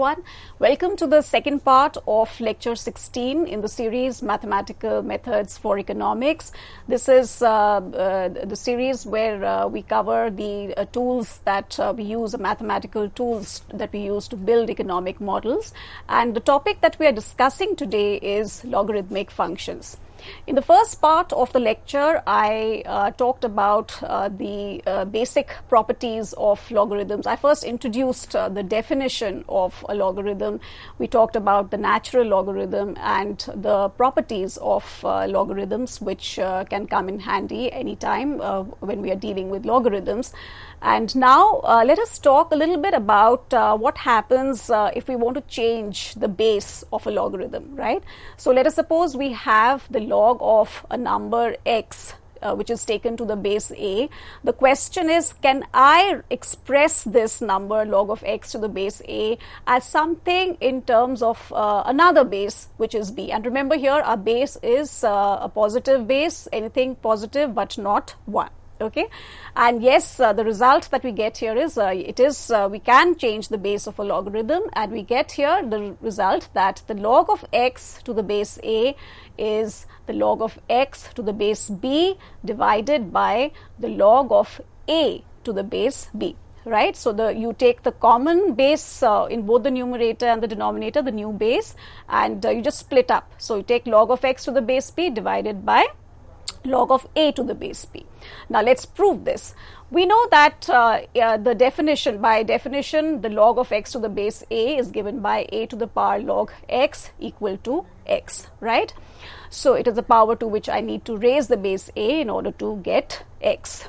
everyone. Welcome to the second part of lecture 16 in the series Mathematical Methods for Economics. This is the series where we cover the tools that we use, mathematical tools that we use to build economic models. And the topic that we are discussing today is logarithmic functions. In the first part of the lecture, I talked about the basic properties of logarithms. I first introduced the definition of a logarithm. We talked about the natural logarithm and the properties of logarithms, which can come in handy anytime when we are dealing with logarithms. And now let us talk a little bit about what happens if we want to change the base of a logarithm, right? So let us suppose we have the log of a number x which is taken to the base a. The question is, can I express this number log of x to the base a as something in terms of another base which is b? And remember here our base is a positive base, anything positive but not 1. Okay, and yes, the result that we get here is we can change the base of a logarithm, and we get here the result that the log of x to the base a is the log of x to the base b divided by the log of a to the base b. Right, so you take the common base in both the numerator and the denominator, the new base, and you just split up. So you take log of x to the base b divided by log of a to the base b. Now let's prove this. We know that by definition, the log of x to the base a is given by a to the power log x equal to x, right? So it is the power to which I need to raise the base a in order to get x.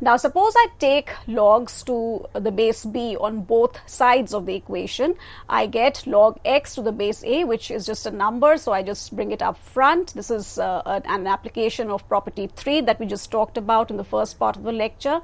Now suppose I take logs to the base b on both sides of the equation. I get log x to the base a, which is just a number, so I just bring it up front. This is an application of property 3 that we just talked about in the first part of the lecture.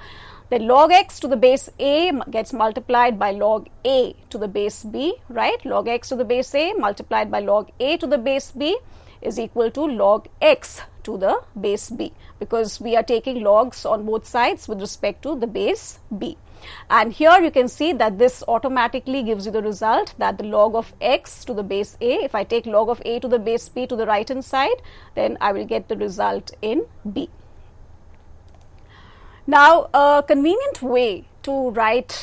Then log x to the base a gets multiplied by log a to the base b, right? Log x to the base a multiplied by log a to the base b is equal to log x to the base b, because we are taking logs on both sides with respect to the base b. And here you can see that this automatically gives you the result that the log of x to the base a, if I take log of a to the base b to the right hand side, then I will get the result in b. Now a convenient way to write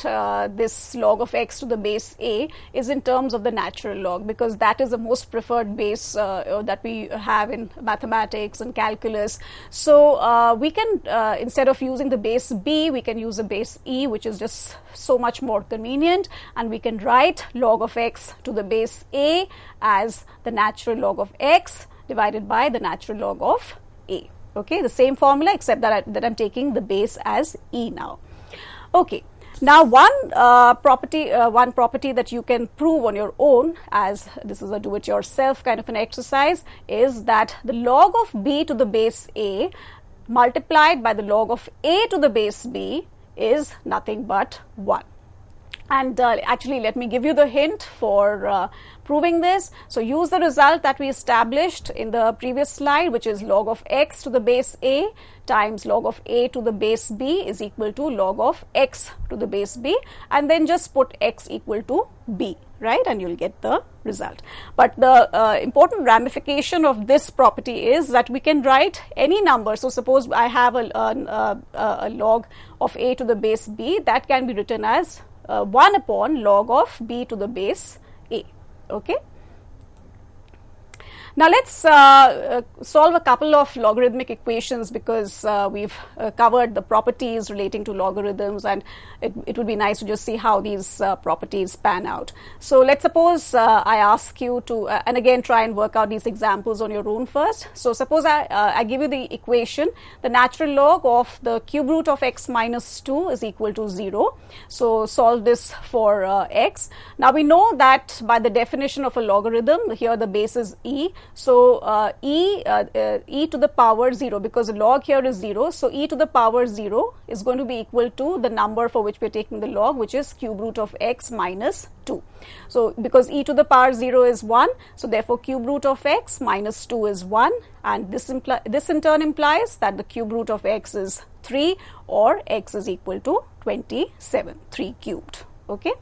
this log of x to the base a is in terms of the natural log, because that is the most preferred base that we have in mathematics and calculus. So we can, instead of using the base b, we can use a base e, which is just so much more convenient, and we can write log of x to the base a as the natural log of x divided by the natural log of a. Okay, the same formula except that I'm taking the base as e now. Okay, now one property that you can prove on your own, as this is a do-it-yourself kind of an exercise, is that the log of b to the base a multiplied by the log of a to the base b is nothing but 1. And actually, let me give you the hint for proving this. So use the result that we established in the previous slide, which is log of x to the base a times log of a to the base b is equal to log of x to the base b, and then just put x equal to b, right, and you'll get the result. But the important ramification of this property is that we can write any number. So suppose I have a log of a to the base b, that can be written as 1 upon log of b to the base a. Okay. Now let's solve a couple of logarithmic equations, because we've covered the properties relating to logarithms, and it would be nice to just see how these properties pan out. So let's suppose I ask you to, and again try and work out these examples on your own first. So suppose I give you the equation, the natural log of the cube root of x minus 2 is equal to 0. So solve this for x. Now we know that by the definition of a logarithm, here the base is e. So e to the power 0, because the log here is 0, so e to the power 0 is going to be equal to the number for which we are taking the log, which is cube root of x minus 2. So because e to the power 0 is 1, so therefore cube root of x minus 2 is 1, and this in turn implies that the cube root of x is 3, or x is equal to 27, 3 cubed. Okay.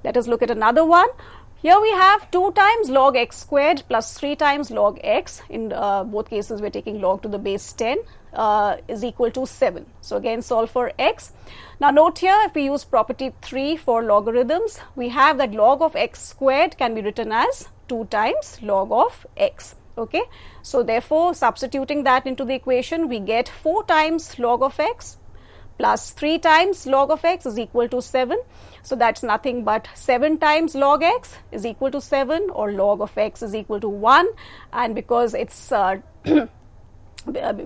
Let us look at another one. Here we have 2 times log x squared plus 3 times log x. In both cases, we are taking log to the base 10 is equal to 7. So again, solve for x. Now note here, if we use property 3 for logarithms, we have that log of x squared can be written as 2 times log of x. Okay, so therefore, substituting that into the equation, we get 4 times log of x plus 3 times log of x is equal to 7. So that's nothing but 7 times log x is equal to 7, or log of x is equal to 1. And because it's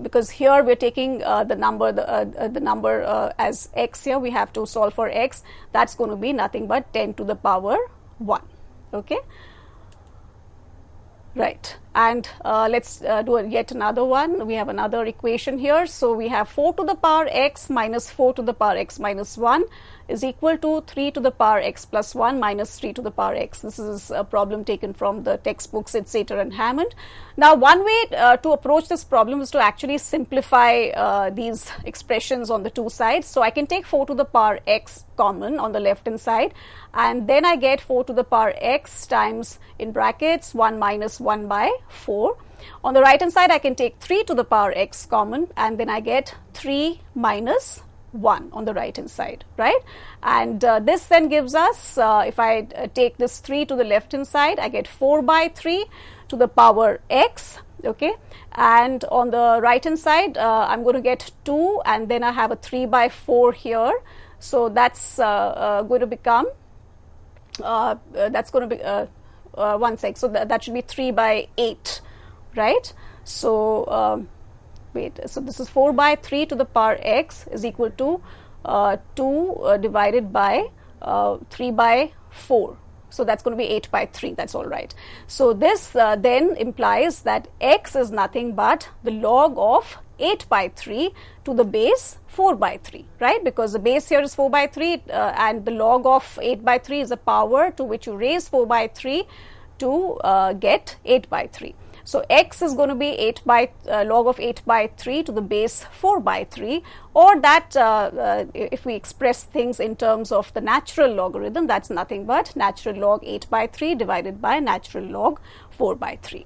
because here we're taking the number as x here, we have to solve for x. That's going to be nothing but 10 to the power 1. Okay. Right, and let's do yet another one. We have another equation here. So we have 4 to the power x minus 4 to the power x minus 1 is equal to 3 to the power x plus 1 minus 3 to the power x. This is a problem taken from the textbooks Etc. and Hammond. Now, one way to approach this problem is to actually simplify these expressions on the two sides. So I can take 4 to the power x common on the left hand side, and then I get 4 to the power x times, in brackets, 1 minus 1 by 4. On the right hand side, I can take 3 to the power x common, and then I get 3 minus 1 on the right hand side, right? And this then gives us, if I take this 3 to the left hand side, I get 4 by 3 to the power x, okay? And on the right hand side, I'm going to get 2, and then I have a 3 by 4 here. So that's going to become, one sec, so that should be 3 by 8, right? So so this is 4 by 3 to the power x is equal to 2 divided by 3 by 4. So that's going to be 8 by 3, that's all right. So this then implies that x is nothing but the log of 8 by 3 to the base 4 by 3, right? Because the base here is 4 by 3 and the log of 8 by 3 is a power to which you raise 4 by 3 to get 8 by 3. So x is going to be 8 by log of 8 by 3 to the base 4 by 3, or that if we express things in terms of the natural logarithm, that's nothing but natural log 8 by 3 divided by natural log 4 by 3.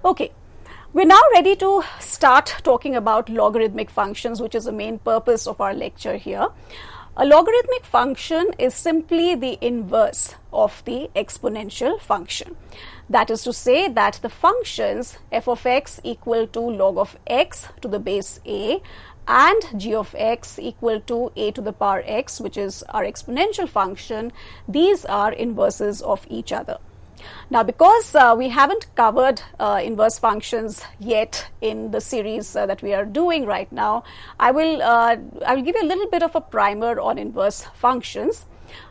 Okay. We're now ready to start talking about logarithmic functions, which is the main purpose of our lecture here. A logarithmic function is simply the inverse of the exponential function. That is to say that the functions f of x equal to log of x to the base a and g of x equal to a to the power x, which is our exponential function, these are inverses of each other. Now, because we haven't covered inverse functions yet in the series that we are doing right now, I will give you a little bit of a primer on inverse functions.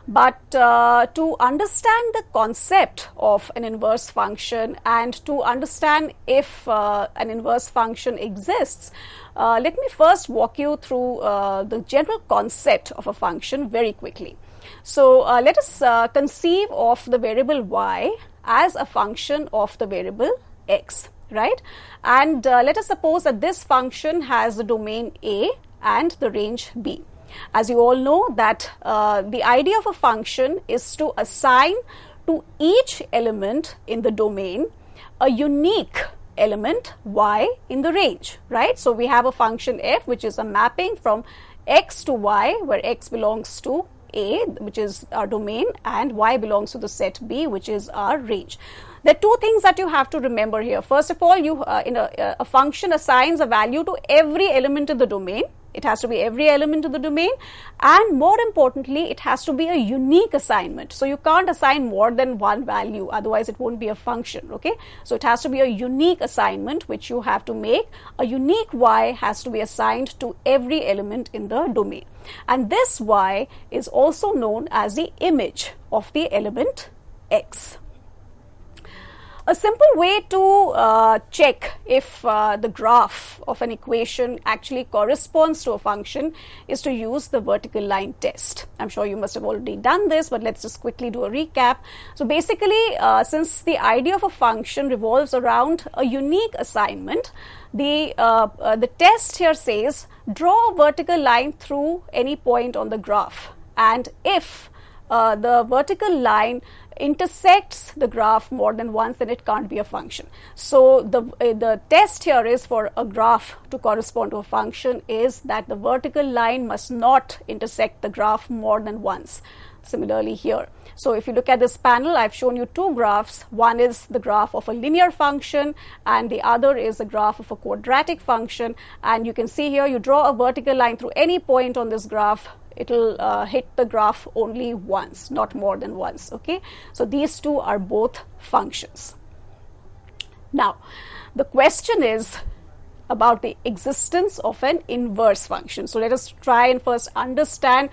But to understand the concept of an inverse function and to understand if an inverse function exists, let me first walk you through the general concept of a function very quickly. So let us conceive of the variable y as a function of the variable x, right? And let us suppose that this function has the domain A and the range B. As you all know that the idea of a function is to assign to each element in the domain a unique element y in the range, right? So we have a function f which is a mapping from x to y, where x belongs to A, which is our domain, and y belongs to the set B, which is our range. There are two things that you have to remember here. First of all, a function assigns a value to every element in the domain. It has to be every element in the domain, and more importantly, it has to be a unique assignment. So you can't assign more than one value, otherwise it won't be a function, okay? So it has to be a unique assignment which you have to make. A unique y has to be assigned to every element in the domain. And this y is also known as the image of the element x. A simple way to check if the graph of an equation actually corresponds to a function is to use the vertical line test. I'm sure you must have already done this, but let's just quickly do a recap. So basically, since the idea of a function revolves around a unique assignment, the test here says draw a vertical line through any point on the graph, and if the vertical line intersects the graph more than once, then it can't be a function. So the test here is for a graph to correspond to a function is that the vertical line must not intersect the graph more than once. Similarly here. So if you look at this panel, I've shown you two graphs. One is the graph of a linear function and the other is a graph of a quadratic function. And you can see here, you draw a vertical line through any point on this graph, it'll hit the graph only once, not more than once. Okay, so these two are both functions. Now, the question is about the existence of an inverse function. So let us try and first understand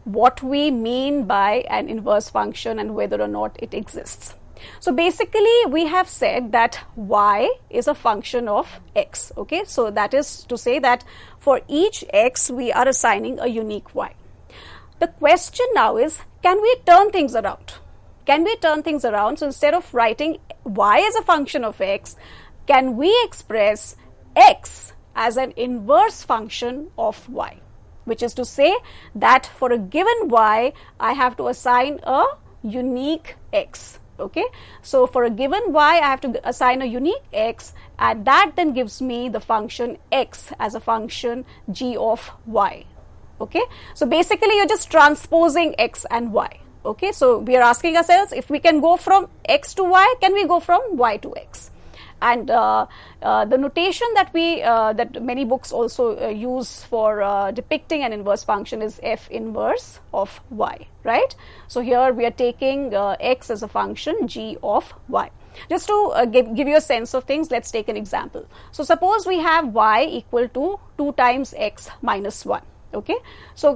what we mean by an inverse function and whether or not it exists. So basically we have said that y is a function of x. Okay, so that is to say that for each x we are assigning a unique y. The question now is, can we turn things around? Can we turn things around? So instead of writing y as a function of x, can we express x as an inverse function of y? Which is to say that for a given y, I have to assign a unique x. Okay, so for a given y, I have to assign a unique x, and that then gives me the function x as a function g of y. Okay, so basically you're just transposing x and y. Okay, so we are asking ourselves, if we can go from x to y, can we go from y to x? And the notation that that many books also use for depicting an inverse function is f inverse of y, right? So here we are taking x as a function g of y. Just to give you a sense of things, let's take an example. So suppose we have y equal to 2 times x minus 1. Okay, so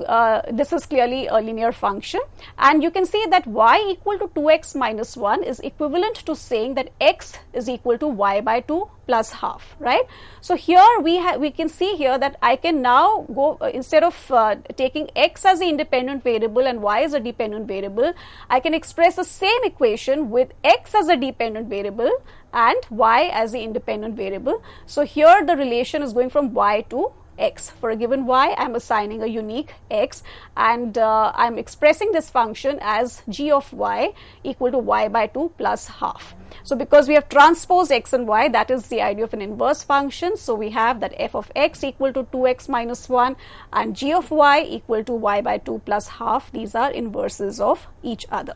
this is clearly a linear function, and you can see that y equal to 2x minus 1 is equivalent to saying that x is equal to y by 2 plus half, right? So here we can see here that I can now go, instead of taking x as the independent variable and y as a dependent variable, I can express the same equation with x as a dependent variable and y as the independent variable. So here the relation is going from y to x. For a given y, I'm assigning a unique x, and I'm expressing this function as g of y equal to y by 2 plus half. So because we have transposed x and y, that is the idea of an inverse function. So we have that f of x equal to 2x minus 1 and g of y equal to y by 2 plus half. These are inverses of each other.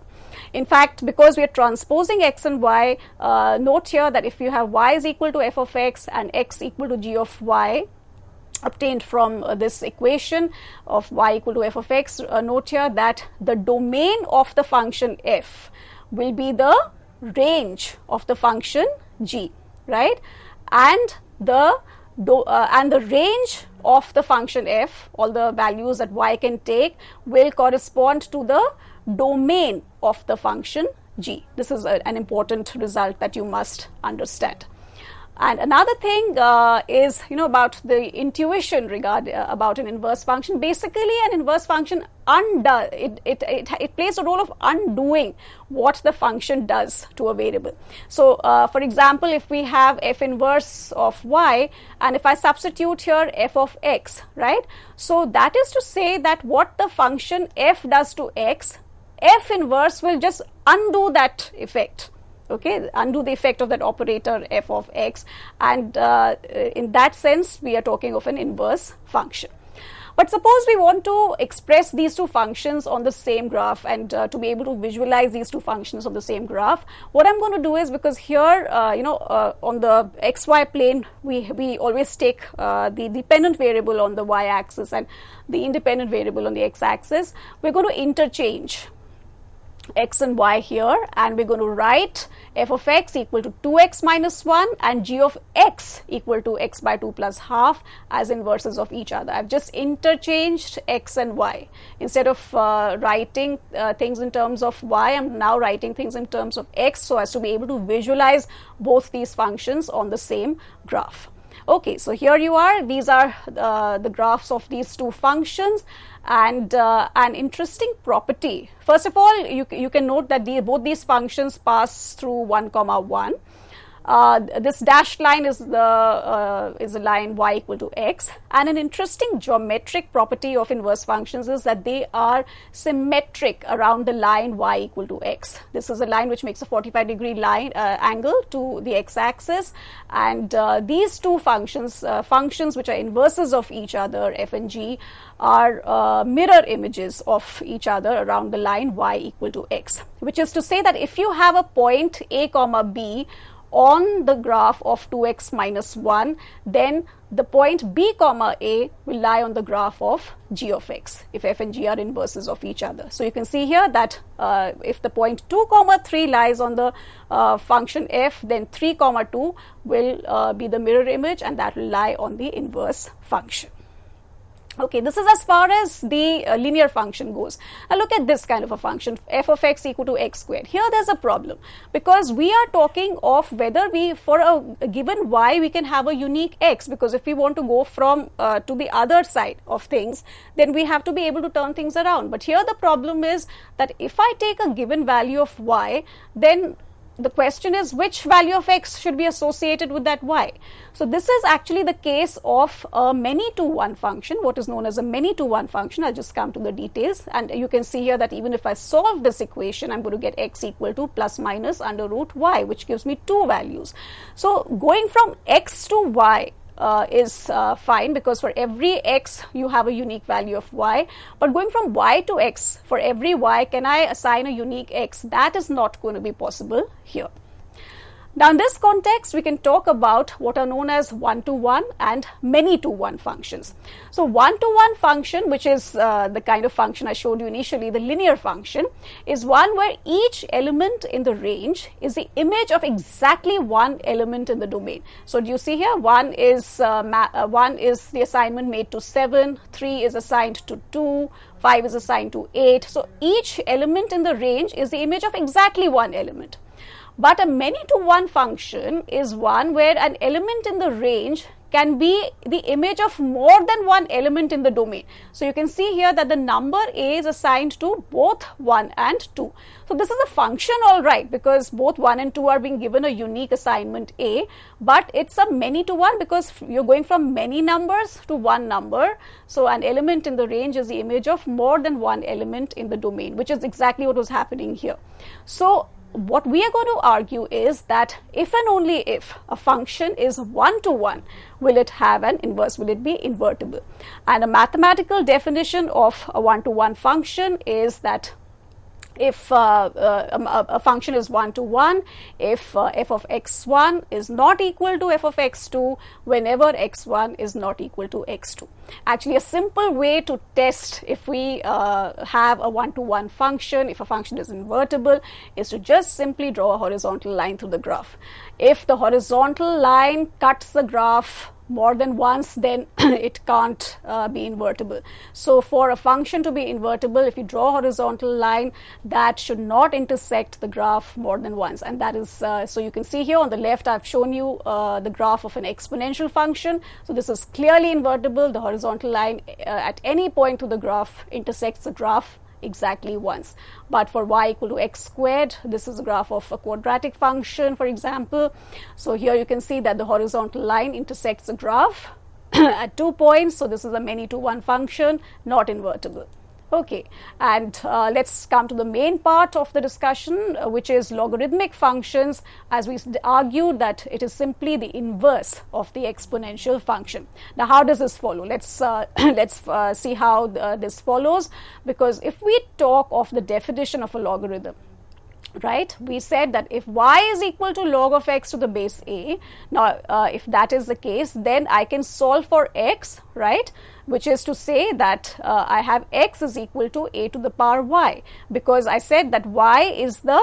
In fact, because we are transposing x and y, note here that if you have y is equal to f of x and x equal to g of y, obtained from this equation of y equal to f of x, note here that the domain of the function f will be the range of the function g, right? And the range of the function f, all the values that y can take, will correspond to the domain of the function g. This is an important result that you must understand. And another thing is, about the intuition about an inverse function. Basically, an inverse function it plays a role of undoing what the function does to a variable. So, for example, if we have f inverse of y, and if I substitute here f of x, right? So that is to say that what the function f does to x, f inverse will just undo that effect. Okay, undo the effect of that operator f of x, and in that sense we are talking of an inverse function. But suppose we want to express these two functions on the same graph, and to be able to visualize these two functions on the same graph, what I'm going to do is, because here on the xy plane we always take the dependent variable on the y-axis and the independent variable on the x-axis, we're going to interchange x and y here, and we're going to write f of x equal to 2x minus 1 and g of x equal to x by 2 plus half as inverses of each other. I've just interchanged x and y. Instead of writing things in terms of y, I'm now writing things in terms of x, so as to be able to visualize both these functions on the same graph. Okay, so here you are. These are the graphs of these two functions, and an interesting property. First of all, you can note that both these functions pass through 1, 1. This dashed line is the line y equal to x, and an interesting geometric property of inverse functions is that they are symmetric around the line y equal to x. This is a line which makes a 45-degree line angle to the x-axis, and these two functions which are inverses of each other, f and g, are mirror images of each other around the line y equal to x, which is to say that if you have a point a comma b on the graph of 2x minus 1, then the point b comma a will lie on the graph of g of x if f and g are inverses of each other. So you can see here that if the point 2 comma 3 lies on the function f, then 3 comma 2 will be the mirror image, and that will lie on the inverse function. Okay, this is as far as the linear function goes. Now look at this kind of a function, f of x equal to x squared. Here there's a problem, because we are talking of whether we, for a given y, we can have a unique x, because if we want to go from to the other side of things, then we have to be able to turn things around. But here the problem is that if I take a given value of y, then the question is which value of x should be associated with that y. So this is actually the case of a many-to-one function, what is known as a many-to-one function. I'll just come to the details, and you can see here that even if I solve this equation, I'm going to get x equal to plus minus under root y, which gives me two values. So going from x to y is fine, because for every x you have a unique value of y, but going from y to x, for every y can I assign a unique x? That is not going to be possible here. Now in this context, we can talk about what are known as one-to-one and many-to-one functions. So one-to-one function, which is the kind of function I showed you initially, the linear function, is one where each element in the range is the image of exactly one element in the domain. So do you see here, 1 is the assignment made to 7, 3 is assigned to 2, 5 is assigned to 8. So each element in the range is the image of exactly one element. But a many-to-one function is one where an element in the range can be the image of more than one element in the domain. So you can see here that the number a is assigned to both 1 and 2. So this is a function, all right, because both 1 and 2 are being given a unique assignment a, but it's a many-to-one because you're going from many numbers to one number. So an element in the range is the image of more than one element in the domain, which is exactly what was happening here. So what we are going to argue is that if and only if a function is one-to-one, will it have an inverse, will it be invertible? And a mathematical definition of a one-to-one function is that if a function is one-to-one, if f of x1 is not equal to f of x2 whenever x1 is not equal to x2. Actually, a simple way to test if we have a one-to-one function, if a function is invertible, is to just simply draw a horizontal line through the graph. If the horizontal line cuts the graph more than once, then it can't be invertible. So for a function to be invertible, if you draw a horizontal line, that should not intersect the graph more than once. And that is, so you can see here on the left, I've shown you the graph of an exponential function. So this is clearly invertible. The horizontal line at any point to the graph intersects the graph exactly once. But for y equal to x squared, this is a graph of a quadratic function, for example. So here you can see that the horizontal line intersects the graph at 2 points. So this is a many-to-one function, not invertible. Okay, and let's come to the main part of the discussion, which is logarithmic functions, as we argued that it is simply the inverse of the exponential function. Now, how does this follow? Let's see how this follows, because if we talk of the definition of a logarithm, right, we said that if y is equal to log of x to the base a, now if that is the case, then I can solve for x, right, which is to say that I have x is equal to a to the power y, because I said that y is the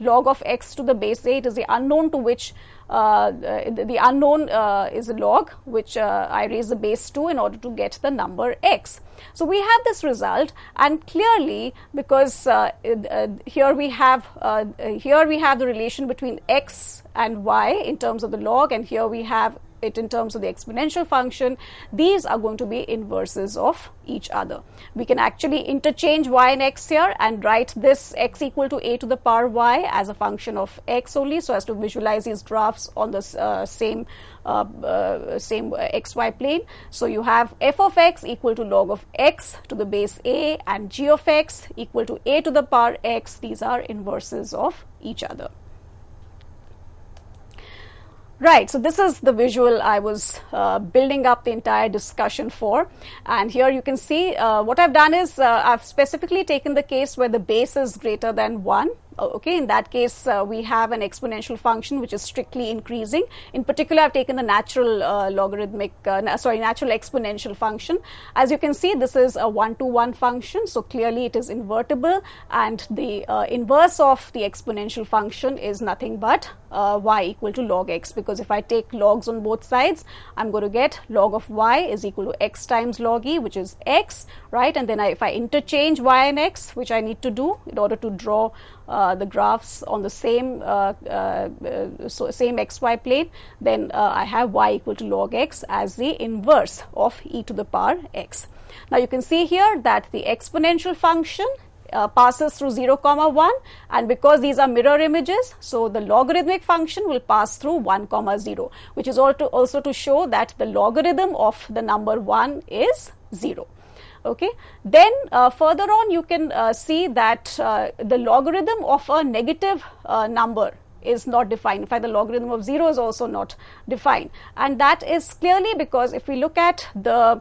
log of x to the base a. It is the unknown to which the unknown is a log which I raise the base to in order to get the number x. So we have this result, and clearly, because here we have the relation between x and y in terms of the log, and here we have it in terms of the exponential function, these are going to be inverses of each other. We can actually interchange y and x here and write this x equal to a to the power y as a function of x only, so as to visualize these graphs on the same xy plane. So you have f of x equal to log of x to the base a and g of x equal to a to the power x. These are inverses of each other. Right, so this is the visual I was building up the entire discussion for, and here you can see what I've done is I've specifically taken the case where the base is greater than 1. Okay, in that case we have an exponential function which is strictly increasing. In particular, I've taken the natural natural exponential function. As you can see, this is a 1-to-1 function, so clearly it is invertible, and the inverse of the exponential function is nothing but y equal to log x, because if I take logs on both sides, I'm going to get log of y is equal to x times log e, which is x, right? And then if I interchange y and x, which I need to do in order to draw the graphs on the same same xy plane, then I have y equal to log x as the inverse of e to the power x. Now you can see here that the exponential function passes through 0, 1, and because these are mirror images, so the logarithmic function will pass through 1, 0, which is also to show that the logarithm of the number 1 is 0. Okay. Then further on you can see that the logarithm of a negative number is not defined. In fact, the logarithm of 0 is also not defined, and that is clearly because if we look at the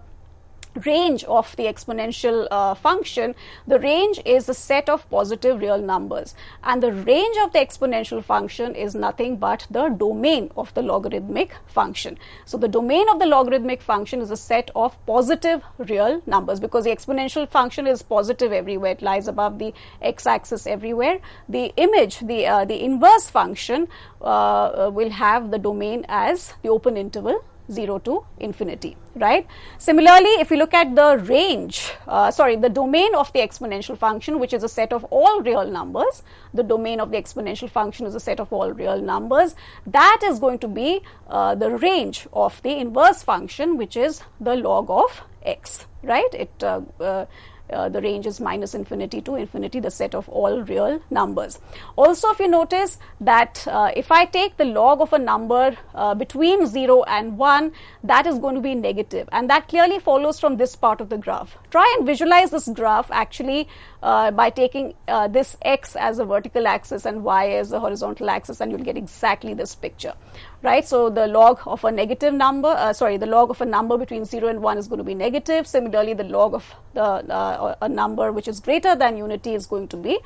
range of the exponential function, the range is a set of positive real numbers, and the range of the exponential function is nothing but the domain of the logarithmic function. So the domain of the logarithmic function is a set of positive real numbers, because the exponential function is positive everywhere, it lies above the x-axis everywhere. The image, the inverse function will have the domain as the open interval 0 to infinity, right? Similarly, if you look at the range, the domain of the exponential function, which is a set of all real numbers, the domain of the exponential function is a set of all real numbers, that is going to be the range of the inverse function, which is the log of x, right? The range is minus infinity to infinity, the set of all real numbers. Also, if you notice that if I take the log of a number between 0 and 1, that is going to be negative, and that clearly follows from this part of the graph. Try and visualize this graph actually by taking this x as a vertical axis and y as a horizontal axis, and you'll get exactly this picture, right? So the log of a negative number, the log of a number between 0 and 1 is going to be negative. Similarly, the log of a number which is greater than unity is going to be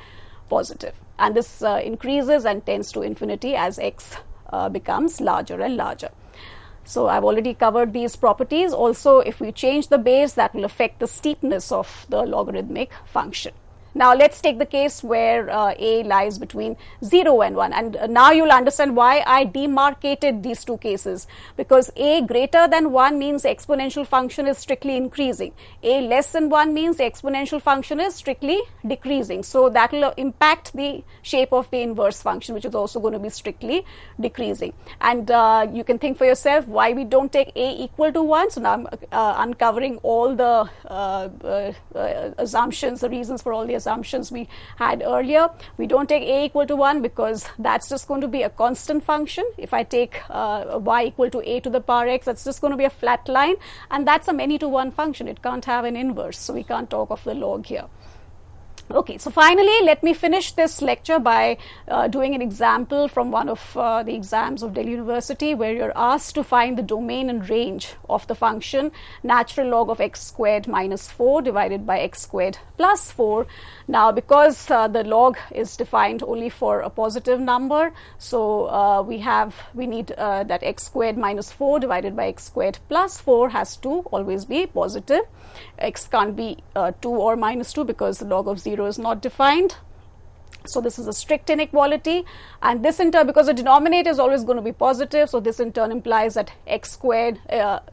positive, and this increases and tends to infinity as x becomes larger and larger. So I've already covered these properties. Also, if we change the base, that will affect the steepness of the logarithmic function. Now let's take the case where a lies between 0 and 1, and now you'll understand why I demarcated these two cases, because a greater than 1 means the exponential function is strictly increasing, a less than 1 means the exponential function is strictly decreasing. So that will impact the shape of the inverse function, which is also going to be strictly decreasing. And you can think for yourself why we don't take a equal to 1. So now I'm uncovering all the assumptions, the reasons for all the assumptions we had earlier. We don't take a equal to 1 because that's just going to be a constant function. If I take y equal to a to the power x, that's just going to be a flat line, and that's a many to 1 function. It can't have an inverse, so we can't talk of the log here. Okay, so finally, let me finish this lecture by doing an example from one of the exams of Delhi University, where you're asked to find the domain and range of the function natural log of x squared minus 4 divided by x squared plus 4. Now, because the log is defined only for a positive number, so we need that x squared minus 4 divided by x squared plus 4 has to always be positive. X can't be 2 or minus 2 because the log of 0 is not defined. So this is a strict inequality, and this in turn, because the denominator is always going to be positive, so this in turn implies that x squared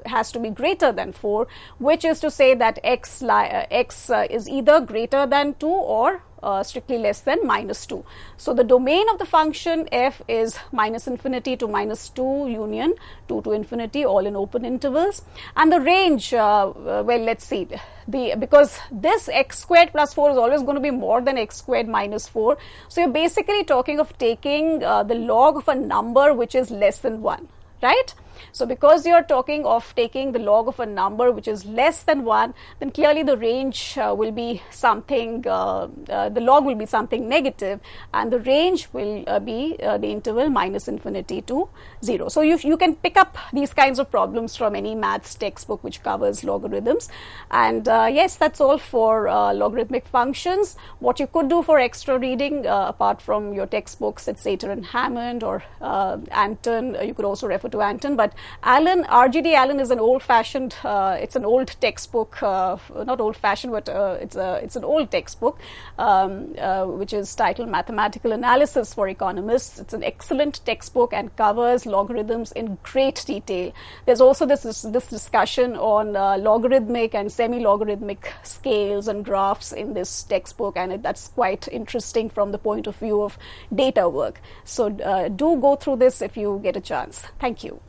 has to be greater than 4, which is to say that x is either greater than 2 or strictly less than minus 2. So the domain of the function f is minus infinity to minus 2 union 2 to infinity, all in open intervals. And the range, well, let's see, because this x squared plus 4 is always going to be more than x squared minus 4. So you're basically talking of taking the log of a number which is less than 1, right? So because you're talking of taking the log of a number which is less than 1, then clearly the range will be something, the log will be something negative, and the range will be the interval minus infinity to 0. So you can pick up these kinds of problems from any maths textbook which covers logarithms. And yes, that's all for logarithmic functions. What you could do for extra reading, apart from your textbooks, it's Sater and Hammond or Anton, you could also refer to Anton, but Allen, RGD Allen is an old-fashioned, it's an old textbook, not old-fashioned, but it's an old textbook, which is titled Mathematical Analysis for Economists. It's an excellent textbook and covers logarithms in great detail. There's also this discussion on logarithmic and semi-logarithmic scales and graphs in this textbook, and that's quite interesting from the point of view of data work. So do go through this if you get a chance. Thank you.